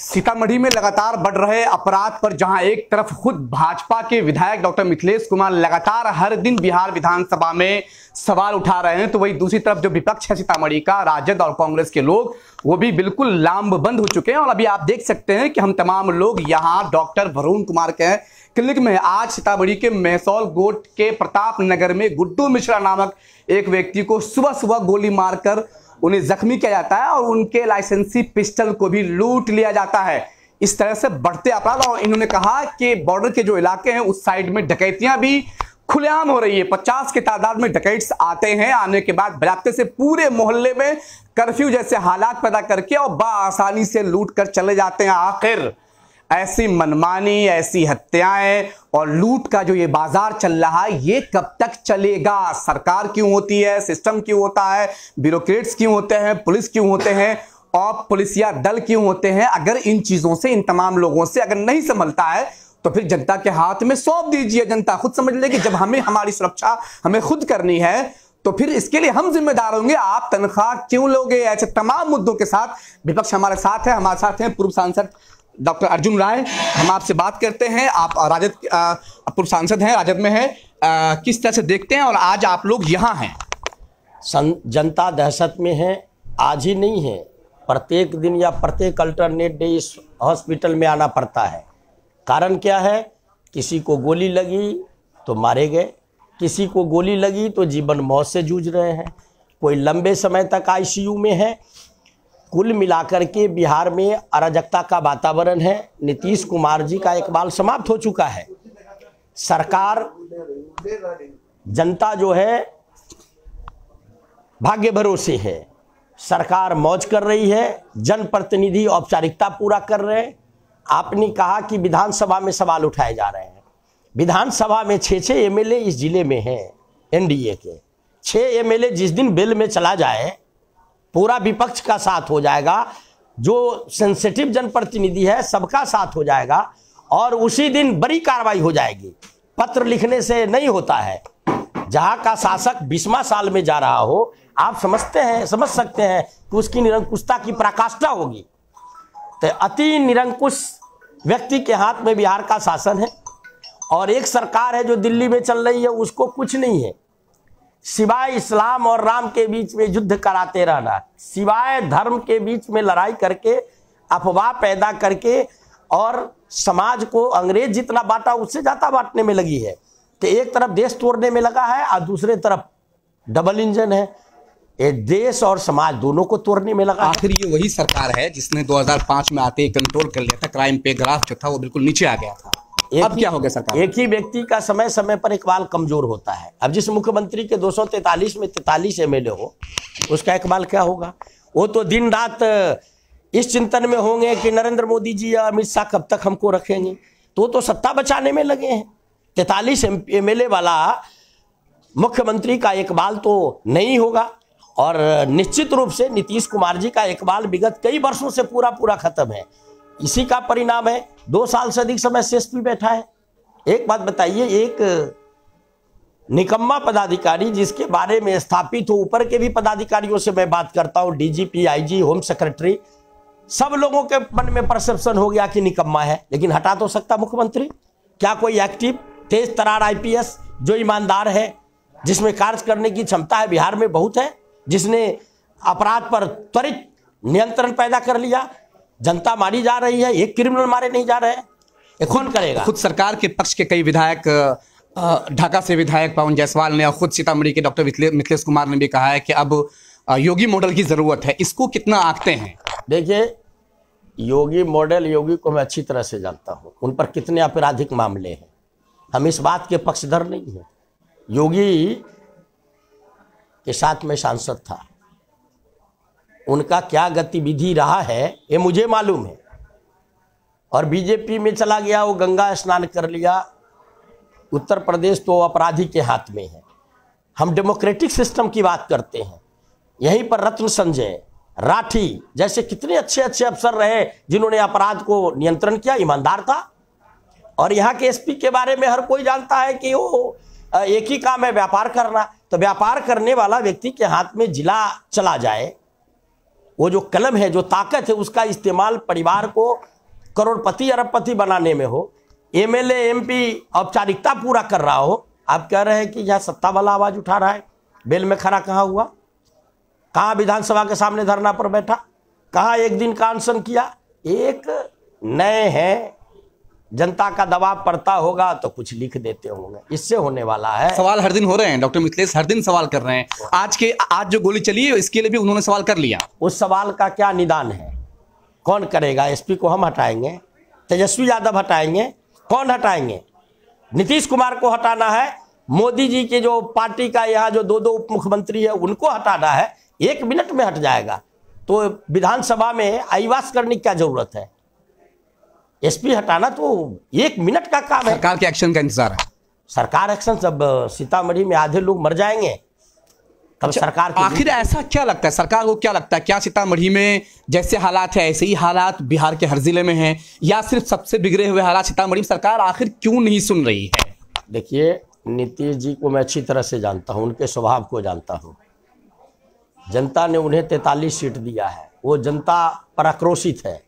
सीतामढ़ी में लगातार बढ़ रहे अपराध पर जहां एक तरफ खुद भाजपा के विधायक डॉक्टर मिथिलेश कुमार लगातार हर दिन बिहार विधानसभा में सवाल उठा रहे हैं, तो वही दूसरी तरफ जो विपक्ष है सीतामढ़ी का, राजद और कांग्रेस के लोग, वो भी बिल्कुल लामबंद हो चुके हैं। और अभी आप देख सकते हैं कि हम तमाम लोग यहाँ डॉक्टर वरुण कुमार के क्लिनिक में आज सीतामढ़ी के मेहसौल गोट के प्रताप नगर में गुड्डू मिश्रा नामक एक व्यक्ति को सुबह सुबह गोली मारकर उन्हें जख्मी किया जाता है और उनके लाइसेंसी पिस्टल को भी लूट लिया जाता है। इस तरह से बढ़ते अपराध, और इन्होंने कहा कि बॉर्डर के जो इलाके हैं उस साइड में डकैतियां भी खुलेआम हो रही है। 50 की तादाद में डकैट्स आते हैं, आने के बाद बजाते से पूरे मोहल्ले में कर्फ्यू जैसे हालात पैदा करके और बआसानी से लूट कर चले जाते हैं। आखिर ऐसी मनमानी, ऐसी हत्याएं और लूट का जो ये बाजार चल रहा है, ये कब तक चलेगा? सरकार क्यों होती है, सिस्टम क्यों होता है, ब्यूरोक्रेट्स क्यों होते हैं, पुलिस क्यों होते हैं और पुलिसिया दल क्यों होते हैं? अगर इन चीजों से, इन तमाम लोगों से अगर नहीं संभलता है तो फिर जनता के हाथ में सौंप दीजिए। जनता खुद समझ लेगी। जब हमें हमारी सुरक्षा हमें खुद करनी है तो फिर इसके लिए हम जिम्मेदार होंगे। आप तनख्वाह क्यों लोगे? ऐसे तमाम मुद्दों के साथ विपक्ष हमारे साथ है। हमारे साथ हैं पूर्व सांसद डॉक्टर अर्जुन राय। हम आपसे बात करते हैं, आप राजद पूर्व सांसद हैं, राजद में हैं, किस तरह से देखते हैं और आज आप लोग यहाँ हैं? जनता दहशत में है। आज ही नहीं है, प्रत्येक दिन या प्रत्येक अल्टरनेट डे इस हॉस्पिटल में आना पड़ता है। कारण क्या है? किसी को गोली लगी तो मारे गए, किसी को गोली लगी तो जीवन मौत से जूझ रहे हैं, कोई लंबे समय तक आईसीयू में है। कुल मिलाकर के बिहार में अराजकता का वातावरण है। नीतीश कुमार जी का इकबाल समाप्त हो चुका है। सरकार, जनता जो है भाग्य भरोसे है। सरकार मौज कर रही है, जनप्रतिनिधि औपचारिकता पूरा कर रहे हैं। आपने कहा कि विधानसभा में सवाल उठाए जा रहे हैं। विधानसभा में 6 एमएलए इस जिले में हैं, एनडीए के 6 एमएलए। जिस दिन बिल में चला जाए पूरा विपक्ष का साथ हो जाएगा, जो सेंसिटिव जनप्रतिनिधि है सबका साथ हो जाएगा और उसी दिन बड़ी कार्रवाई हो जाएगी। पत्र लिखने से नहीं होता है। जहां का शासक 20वां साल में जा रहा हो, आप समझ सकते हैं कि उसकी निरंकुशता की पराकाष्ठा होगी। तो अति निरंकुश व्यक्ति के हाथ में बिहार का शासन है और एक सरकार है जो दिल्ली में चल रही है, उसको कुछ नहीं है सिवाय इस्लाम और राम के बीच में युद्ध कराते रहना, सिवाय धर्म के बीच में लड़ाई करके, अफवाह पैदा करके और समाज को अंग्रेज जितना बांटा उससे ज्यादा बांटने में लगी है। तो एक तरफ देश तोड़ने में लगा है और दूसरे तरफ डबल इंजन है, ये देश और समाज दोनों को तोड़ने में लगा। आखिर ये वही सरकार है जिसने 2005 में आते ही कंट्रोल कर लिया था, क्राइम पे ग्राफ जो था वो बिल्कुल नीचे आ गया था। अब क्या हो गया सरकार? एक ही व्यक्ति का समय समय पर इकबाल कमजोर होता है। अब जिस मुख्यमंत्री के 243 में 43 एमएलए हो, उसका इकबाल क्या होगा? वो तो दिन रात इस चिंतन में होंगे कि नरेंद्र मोदी जी या अमित शाह कब तक हमको रखेंगे। तो सत्ता बचाने में लगे हैं। 43 एमएलए वाला मुख्यमंत्री का इकबाल तो नहीं होगा और निश्चित रूप से नीतीश कुमार जी का इकबाल विगत कई वर्षों से पूरा खत्म है। इसी का परिणाम है 2 साल से अधिक समय एसपी बैठा है। एक बात बताइए, एक निकम्मा पदाधिकारी जिसके बारे में स्थापित हो, ऊपर के भी पदाधिकारियों से मैं बात करता हूं, डीजीपी, आईजी, होम सेक्रेटरी, सब लोगों के मन में परसेप्शन हो गया कि निकम्मा है, लेकिन हटा तो सकता मुख्यमंत्री? क्या कोई एक्टिव तेज तरार आईपीएस जो ईमानदार है, जिसमें कार्य करने की क्षमता है, बिहार में बहुत है, जिसने अपराध पर त्वरित नियंत्रण पैदा कर लिया? जनता मारी जा रही है, एक क्रिमिनल मारे नहीं जा रहे हैं, ये कौन करेगा? खुद सरकार के पक्ष के कई विधायक, ढाका से विधायक पवन जायसवाल ने और खुद सीतामढ़ी के डॉक्टर मिथिलेश कुमार ने भी कहा है कि अब योगी मॉडल की जरूरत है। इसको कितना आंकते हैं? देखिए, योगी मॉडल, योगी को मैं अच्छी तरह से जानता हूं, उन पर कितने आपराधिक मामले हैं, हम इस बात के पक्षधर नहीं हैं। योगी के साथ मैं सांसद था, उनका क्या गतिविधि रहा है ये मुझे मालूम है। और बीजेपी में चला गया, वो गंगा स्नान कर लिया। उत्तर प्रदेश तो अपराधी के हाथ में है। हम डेमोक्रेटिक सिस्टम की बात करते हैं। यहीं पर रत्न संजय, राठी जैसे कितने अच्छे अफसर रहे जिन्होंने अपराध को नियंत्रण किया, ईमानदार था। और यहाँ के एसपी के बारे में हर कोई जानता है कि वो एक ही काम है, व्यापार करना। तो व्यापार करने वाला व्यक्ति के हाथ में जिला चला जाए, वो जो कलम है, जो ताकत है, उसका इस्तेमाल परिवार को करोड़पति अरबपति बनाने में हो, एमएलए एमपी औपचारिकता पूरा कर रहा हो, आप कह रहे हैं कि यह सत्ता वाला आवाज उठा रहा है। बेल में खड़ा कहाँ हुआ? कहाँ विधानसभा के सामने धरना पर बैठा? कहाँ एक दिन का अनशन किया? एक नए हैं, जनता का दबाव पड़ता होगा तो कुछ लिख देते होंगे, इससे होने वाला है। सवाल हर दिन हो रहे हैं डॉक्टर मिथिलेश, हर दिन सवाल कर रहे हैं। आज जो गोली चली है इसके लिए भी उन्होंने सवाल कर लिया। उस सवाल का क्या निदान है? कौन करेगा? एसपी को हम हटाएंगे? तेजस्वी यादव हटाएंगे? कौन हटाएंगे? नीतीश कुमार को हटाना है? मोदी जी के जो पार्टी का यहाँ जो दो उप मुख्यमंत्री है उनको हटाना है? 1 मिनट में हट जाएगा। तो विधानसभा में आईवास करने की क्या जरूरत है? एसपी हटाना तो 1 मिनट का काम है। सरकार के एक्शन का इंतजार है। सरकार एक्शन, जब सीतामढ़ी में आधे लोग मर जाएंगे तब सरकार आखिर ऐसा क्या लगता है, सरकार को क्या लगता है? क्या सीतामढ़ी में जैसे हालात है ऐसे ही हालात बिहार के हर जिले में हैं, या सिर्फ सबसे बिगड़े हुए हालात सीतामढ़ी में सरकार आखिर क्यों नहीं सुन रही है? देखिए, नीतीश जी को मैं अच्छी तरह से जानता हूं, उनके स्वभाव को जानता हूं। जनता ने उन्हें 43 सीट दिया है, वो जनता पर आक्रोशित है,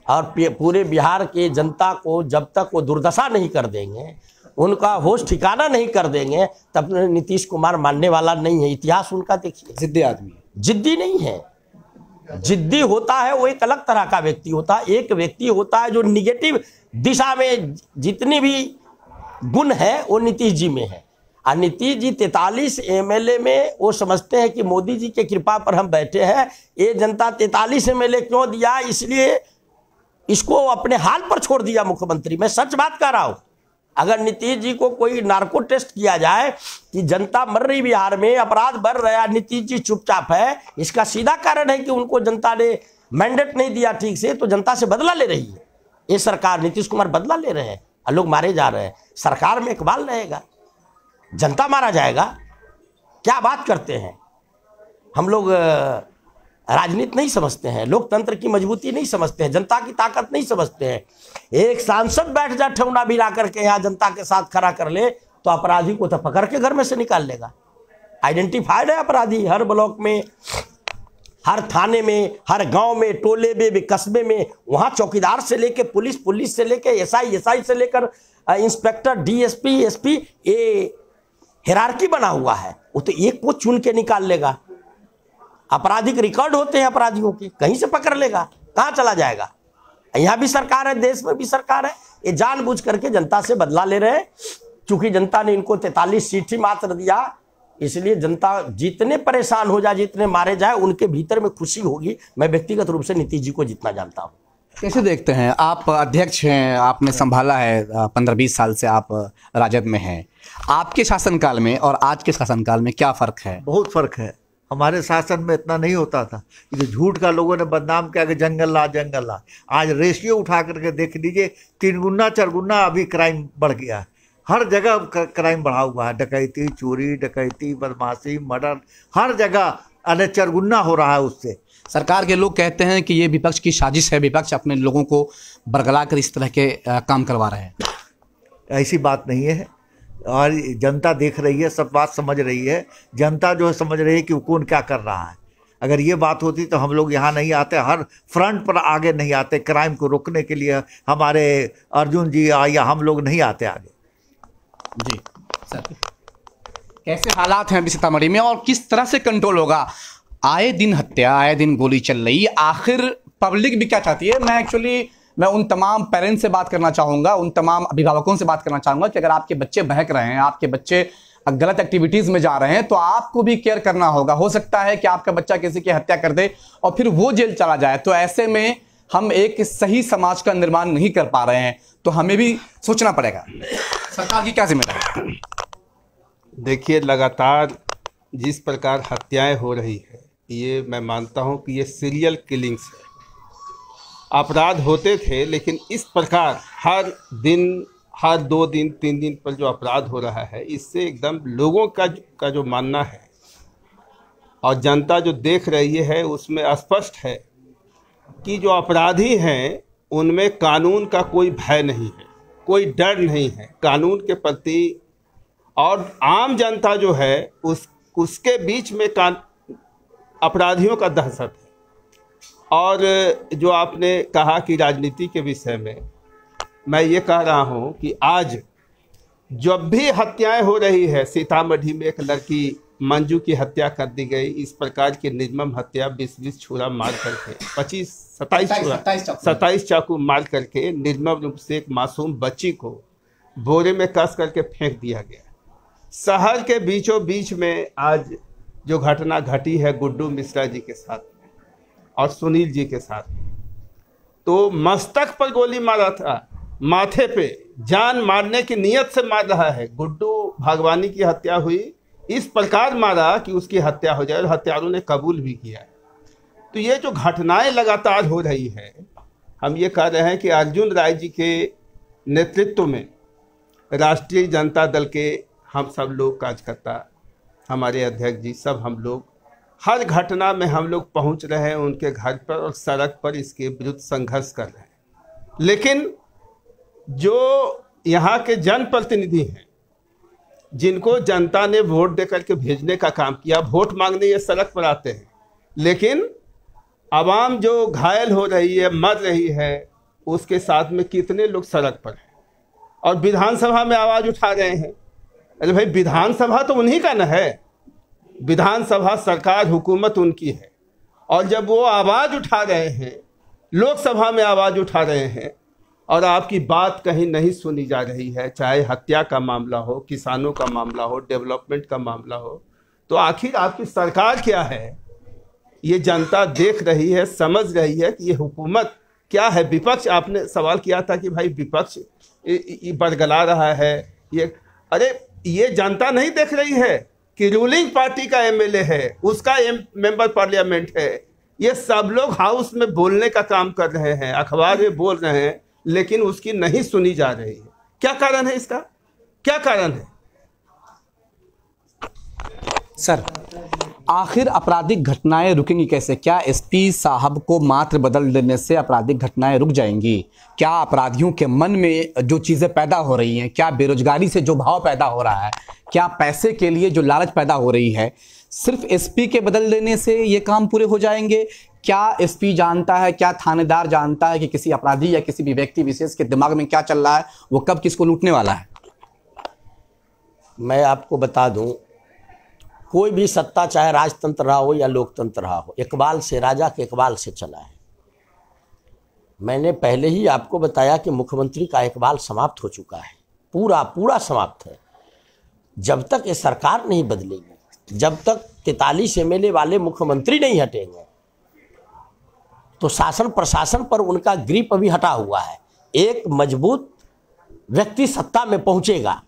और पूरे बिहार के जनता को जब तक वो दुर्दशा नहीं कर देंगे, उनका होश ठिकाना नहीं कर देंगे, तब नीतीश कुमार मानने वाला नहीं है। इतिहास उनका देखिए, जिद्दी आदमी है। जिद्दी नहीं है। जिद्दी होता है वो एक अलग तरह का व्यक्ति होता है। एक व्यक्ति होता है जो निगेटिव दिशा में जितनी भी गुण है वो नीतीश जी में है। और नीतीश जी 43 एमएलए में वो समझते हैं कि मोदी जी के कृपा पर हम बैठे हैं। ये जनता 43 एमएलए क्यों दिया? इसलिए इसको अपने हाल पर छोड़ दिया मुख्यमंत्री। मैं सच बात कह रहा हूं। अगर नीतीश जी को कोई नार्को टेस्ट किया जाए कि जनता मर रही बिहार में, अपराध बढ़ रहा है, नीतीश जी चुपचाप है, इसका सीधा कारण है कि उनको जनता ने मैंडेट नहीं दिया ठीक से, तो जनता से बदला ले रही है ये सरकार। नीतीश कुमार बदला ले रहे हैं और लोग मारे जा रहे हैं। सरकार में इकबाल रहेगा, जनता मारा जाएगा। क्या बात करते हैं? हम लोग राजनीति नहीं समझते हैं, लोकतंत्र की मजबूती नहीं समझते हैं, जनता की ताकत नहीं समझते हैं। एक सांसद बैठ जा ठेवना भी ला करके यहाँ जनता के साथ खड़ा कर ले तो अपराधी को तो पकड़ के घर में से निकाल लेगा। आइडेंटिफाइड है अपराधी हर ब्लॉक में, हर थाने में, हर गांव में, टोले में, कस्बे में। वहां चौकीदार से लेके पुलिस से लेके एसआई से लेकर इंस्पेक्टर, डीएसपी, एसपी, ये हिरार्की बना हुआ है। वो तो एक को चुन के निकाल लेगा। आपराधिक रिकॉर्ड होते हैं अपराधियों के, कहीं से पकड़ लेगा, कहां चला जाएगा? यहां भी सरकार है, देश में भी सरकार है। ये जानबूझ करके जनता से बदला ले रहे हैं। चूंकि जनता ने इनको 43 सीट ही मात्र दिया, इसलिए जनता जितने परेशान हो जाए, जितने मारे जाए, उनके भीतर में खुशी होगी। मैं व्यक्तिगत रूप से नीतीश जी को जितना जानता हूं। कैसे देखते हैं? आप अध्यक्ष हैं, आपने संभाला है, 15-20 साल से आप राजद में हैं। आपके शासनकाल में और आज के शासनकाल में क्या फर्क है? बहुत फर्क है। हमारे शासन में इतना नहीं होता था। ये झूठ का लोगों ने बदनाम किया कि जंगल ला। आज रेशियो उठा करके देख लीजिए, 3 गुना 4 गुना अभी क्राइम बढ़ गया है। हर जगह क्राइम बढ़ा हुआ है। डकैती, चोरी, डकैती, बदमाशी, मर्डर, हर जगह 4 गुना हो रहा है उससे। सरकार के लोग कहते हैं कि ये विपक्ष की साजिश है, विपक्ष अपने लोगों को बरगला कर इस तरह के काम करवा रहे हैं। ऐसी बात नहीं है, और जनता देख रही है, सब बात समझ रही है। जनता जो है समझ रही है कि कौन क्या कर रहा है। अगर ये बात होती तो हम लोग यहाँ नहीं आते, हर फ्रंट पर आगे नहीं आते। क्राइम को रोकने के लिए हमारे अर्जुन जी या हम लोग नहीं आते आगे। जी सर, कैसे हालात हैं अभी सीतामढ़ी में और किस तरह से कंट्रोल होगा? आए दिन हत्या, आए दिन गोली चल रही, आखिर पब्लिक भी क्या चाहती है? मैं उन तमाम पेरेंट्स से बात करना चाहूँगा, उन तमाम अभिभावकों से बात करना चाहूँगा कि अगर आपके बच्चे बहक रहे हैं, आपके बच्चे गलत एक्टिविटीज़ में जा रहे हैं, तो आपको भी केयर करना होगा। हो सकता है कि आपका बच्चा किसी की हत्या कर दे और फिर वो जेल चला जाए। तो ऐसे में हम एक सही समाज का निर्माण नहीं कर पा रहे हैं, तो हमें भी सोचना पड़ेगा। सरकार की क्या जिम्मेदारी? देखिए, लगातार जिस प्रकार हत्याएं हो रही है, ये मैं मानता हूं कि ये सीरियल किलिंग्स है। अपराध होते थे, लेकिन इस प्रकार हर दिन, हर 2 दिन 3 दिन पर जो अपराध हो रहा है, इससे एकदम लोगों का जो मानना है और जनता जो देख रही है, उसमें स्पष्ट है कि जो अपराधी हैं उनमें कानून का कोई भय नहीं है, कोई डर नहीं है कानून के प्रति। और आम जनता जो है उसके बीच में अपराधियों का दहशत है। और जो आपने कहा कि राजनीति के विषय में, मैं ये कह रहा हूँ कि आज जब भी हत्याएं हो रही है, सीतामढ़ी में एक लड़की मंजू की हत्या कर दी गई, इस प्रकार की निर्मम हत्या 20-20 छुरा मार करके 27 चाकू मार करके निर्मम रूप से एक मासूम बच्ची को बोरे में कस करके फेंक दिया गया। शहर के बीचों बीच में आज जो घटना घटी है गुड्डू मिश्रा जी के साथ और सुनील जी के साथ, तो मस्तक पर गोली मारा था, माथे पे, जान मारने की नीयत से मार रहा है। गुड्डू भागवानी की हत्या हुई, इस प्रकार मारा कि उसकी हत्या हो जाए, और हत्यारों ने कबूल भी किया। तो ये जो घटनाएं लगातार हो रही है, हम ये कह रहे हैं कि अर्जुन राय जी के नेतृत्व में राष्ट्रीय जनता दल के हम सब लोग कार्यकर्ता, हमारे अध्यक्ष जी, सब हम लोग हर घटना में हम लोग पहुंच रहे हैं उनके घर पर और सड़क पर इसके विरुद्ध संघर्ष कर रहे हैं। लेकिन जो यहाँ के जनप्रतिनिधि हैं, जिनको जनता ने वोट देकर के भेजने का काम किया, वोट मांगने ये सड़क पर आते हैं, लेकिन आवाम जो घायल हो रही है, मर रही है, उसके साथ में कितने लोग सड़क पर हैं और विधानसभा में आवाज़ उठा रहे हैं। अरे भाई, विधानसभा तो उन्हीं का न है, विधानसभा सरकार हुकूमत उनकी है, और जब वो आवाज़ उठा रहे हैं, लोकसभा में आवाज़ उठा रहे हैं और आपकी बात कहीं नहीं सुनी जा रही है, चाहे हत्या का मामला हो, किसानों का मामला हो, डेवलपमेंट का मामला हो, तो आखिर आपकी सरकार क्या है? ये जनता देख रही है, समझ रही है कि ये हुकूमत क्या है। विपक्ष, आपने सवाल किया था कि भाई विपक्ष बरगला रहा है, ये जनता नहीं देख रही है कि रूलिंग पार्टी का एमएलए है, उसका मेंबर पार्लियामेंट है, ये सब लोग हाउस में बोलने का काम कर रहे हैं, अखबार में बोल रहे हैं, लेकिन उसकी नहीं सुनी जा रही है। क्या कारण है इसका? क्या कारण है? सर, आखिर आपराधिक घटनाएं रुकेंगी कैसे? क्या एसपी साहब को मात्र बदल देने से आपराधिक घटनाएं रुक जाएंगी? क्या अपराधियों के मन में जो चीजें पैदा हो रही हैं, क्या बेरोजगारी से जो भाव पैदा हो रहा है, क्या पैसे के लिए जो लालच पैदा हो रही है, सिर्फ एसपी के बदल देने से ये काम पूरे हो जाएंगे? क्या एसपी जानता है, क्या थानेदार जानता है कि किसी अपराधी या किसी भी व्यक्ति विशेष के दिमाग में क्या चल रहा है, वो कब किसको लूटने वाला है? मैं आपको बता दूं, कोई भी सत्ता, चाहे राजतंत्र रहा हो या लोकतंत्र रहा हो, इकबाल से, राजा के इकबाल से चला है। मैंने पहले ही आपको बताया कि मुख्यमंत्री का इकबाल समाप्त हो चुका है, पूरा समाप्त है। जब तक ये सरकार नहीं बदलेगी, जब तक 43 एमएलए वाले मुख्यमंत्री नहीं हटेंगे, तो शासन प्रशासन पर उनका ग्रिप अभी हटा हुआ है। एक मजबूत व्यक्ति सत्ता में पहुंचेगा,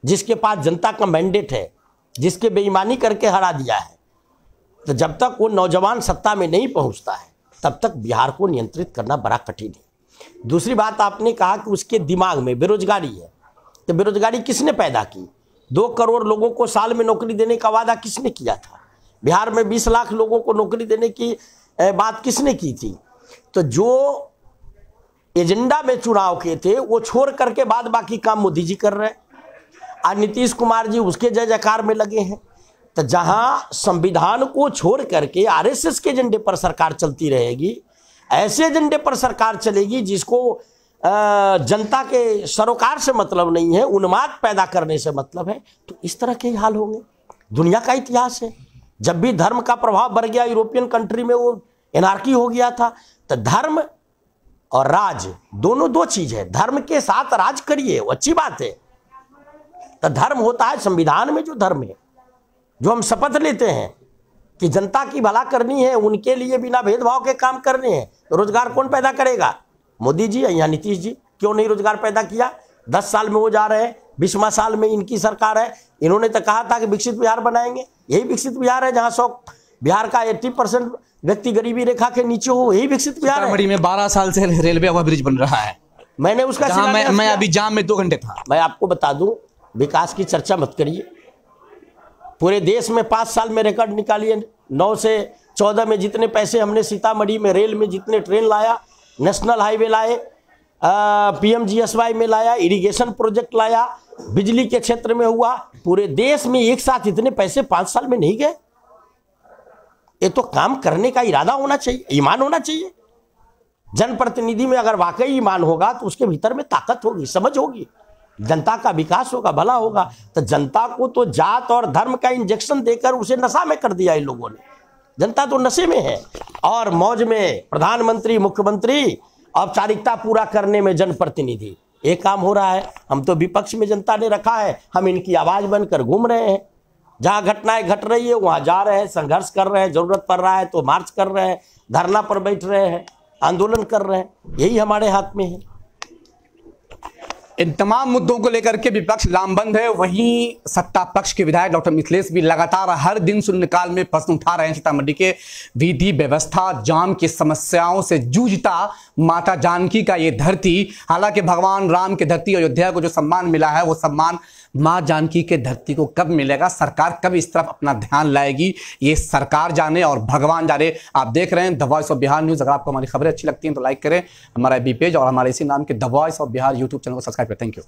जिसके पास जनता का मैंडेट है, जिसके बेईमानी करके हरा दिया है, तो जब तक वो नौजवान सत्ता में नहीं पहुंचता है, तब तक बिहार को नियंत्रित करना बड़ा कठिन है। दूसरी बात, आपने कहा कि उसके दिमाग में बेरोजगारी है, तो बेरोजगारी किसने पैदा की? 2 करोड़ लोगों को साल में नौकरी देने का वादा किसने किया था? बिहार में 20 लाख लोगों को नौकरी देने की बात किसने की थी? तो जो एजेंडा में चुनाव के थे, वो छोड़ करके बाद बाकी काम मोदी जी कर रहे हैं। आज नीतीश कुमार जी उसके जय जयकार में लगे हैं। तो जहां संविधान को छोड़ करके आरएसएस के एजेंडे पर सरकार चलती रहेगी, ऐसे एजेंडे पर सरकार चलेगी जिसको जनता के सरोकार से मतलब नहीं है, उन्माद पैदा करने से मतलब है, तो इस तरह के हाल होंगे। दुनिया का इतिहास है, जब भी धर्म का प्रभाव बढ़ गया, यूरोपियन कंट्री में वो एनार्की हो गया था। तो धर्म और राज दोनों 2 चीज है। धर्म के साथ राज करिए, वो अच्छी बात है। तो धर्म होता है संविधान में जो धर्म है, जो हम शपथ लेते हैं कि जनता की भला करनी है, उनके लिए बिना भेदभाव के काम करने हैं। तो रोजगार कौन पैदा करेगा? मोदी जी या नीतीश जी? क्यों नहीं रोजगार पैदा किया? 10 साल में वो जा रहे हैं, 20वां साल में इनकी सरकार है। इन्होंने तो कहा था कि विकसित बिहार बनाएंगे। यही विकसित बिहार है जहां बिहार का 80% व्यक्ति गरीबी रेखा के नीचे हो, यही विकसित बिहार है। सीतामढ़ी में 12 साल से रेलवे ओवर ब्रिज बन रहा है। मैंने उसका मैं अभी जाम में 2 घंटे था। मैं आपको बता दूं, विकास की चर्चा मत करिए। पूरे देश में 5 साल में रिकॉर्ड निकालिए। 9 से 14 में जितने पैसे हमने सीतामढ़ी में रेल में जितने ट्रेन लाया, नेशनल हाईवे लाए, PMGSY में लाया, इरिगेशन प्रोजेक्ट लाया, बिजली के क्षेत्र में हुआ, पूरे देश में एक साथ इतने पैसे 5 साल में नहीं गए। ये तो काम करने का इरादा होना चाहिए, ईमान होना चाहिए। जनप्रतिनिधि में अगर वाकई ईमान होगा तो उसके भीतर में ताकत होगी, समझ होगी, जनता का विकास होगा, भला होगा। तो जनता को तो जात और धर्म का इंजेक्शन देकर उसे नशा में कर दिया इन लोगों ने। जनता तो नशे में है और मौज में प्रधानमंत्री, मुख्यमंत्री, औपचारिकता पूरा करने में जनप्रतिनिधि। एक काम हो रहा है, हम तो विपक्ष में जनता ने रखा है, हम इनकी आवाज बनकर घूम रहे हैं। जहां घटनाएं घट रही है वहां जा रहे हैं, संघर्ष कर रहे हैं, जरूरत पड़ रहा है तो मार्च कर रहे हैं, धरना पर बैठ रहे हैं, आंदोलन कर रहे हैं। यही हमारे हाथ में है। इन तमाम मुद्दों को लेकर के विपक्ष लामबंद है। वहीं सत्ता पक्ष के विधायक डॉक्टर मिथिलेश भी लगातार हर दिन शून्यकाल में प्रश्न उठा रहे हैं। सीतामढ़ी के विधि व्यवस्था जाम की समस्याओं से जूझता माता जानकी का ये धरती, हालांकि भगवान राम की धरती अयोध्या को जो सम्मान मिला है वो सम्मान मां जानकी के धरती को कब मिलेगा, सरकार कब इस तरफ अपना ध्यान लाएगी, ये सरकार जाने और भगवान जाने। आप देख रहे हैं the voice of Bihar news. अगर आपको हमारी खबरें अच्छी लगती हैं तो लाइक करें, हमारा FB पेज और हमारे इसी नाम के the voice of Bihar YouTube channel को सब्सक्राइब करें। Thank you.